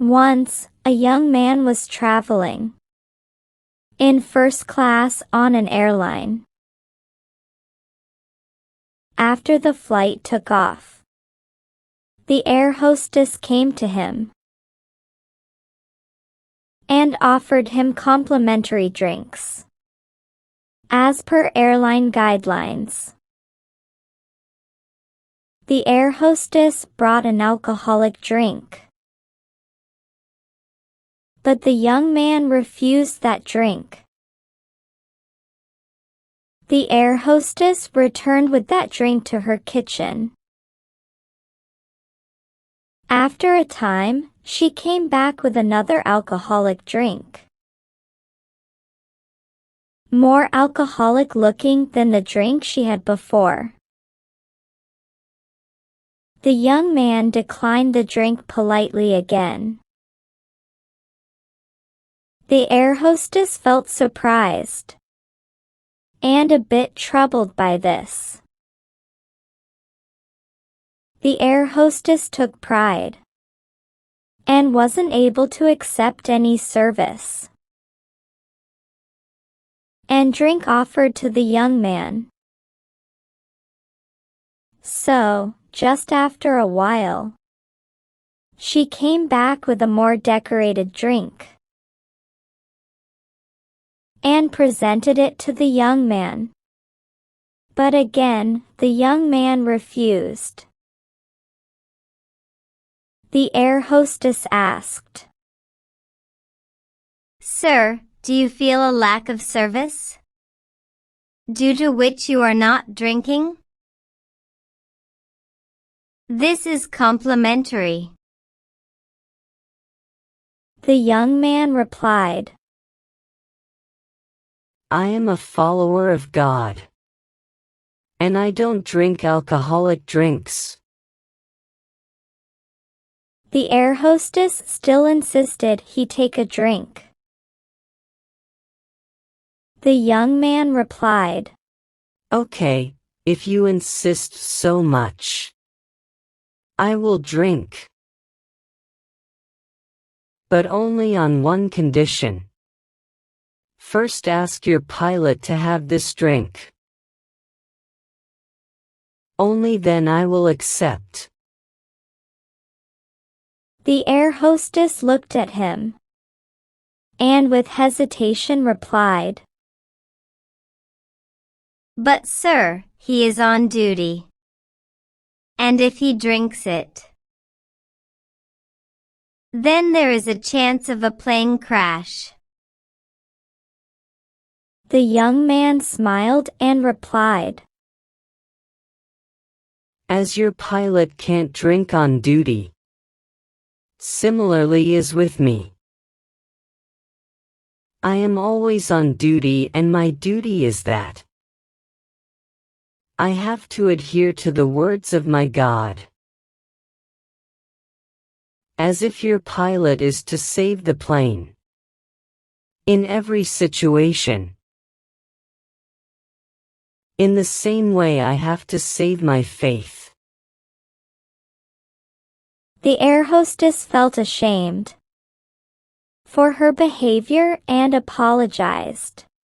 Once, a young man was traveling in first class on an airline. After the flight took off, the air hostess came to him and offered him complimentary drinks, as per airline guidelines. The air hostess brought an alcoholic drink, but the young man refused that drink. The air hostess returned with that drink to her kitchen. After a time, she came back with another alcoholic drink, more alcoholic looking than the drink she had before. The young man declined the drink politely again. The air hostess felt surprised and a bit troubled by this. The air hostess took pride and wasn't able to accept any service and drink offered to the young man. So, just after a while, she came back with a more decorated drink and presented it to the young man. But again, the young man refused. The air hostess asked, "Sir, do you feel a lack of service, due to which you are not drinking? This is complimentary." The young man replied, "I am a follower of God, and I don't drink alcoholic drinks." The air hostess still insisted he take a drink. The young man replied, "Okay, if you insist so much, I will drink. But only on one condition. First ask your pilot to have this drink. Only then I will accept." The air hostess looked at him and with hesitation replied, "But sir, he is on duty, and if he drinks it, then there is a chance of a plane crash." The young man smiled and replied, "As your pilot can't drink on duty, similarly is with me. I am always on duty, and my duty is that I have to adhere to the words of my God. As if your pilot is to save the plane in every situation, in the same way I have to save my faith." The air hostess felt ashamed for her behavior and apologized.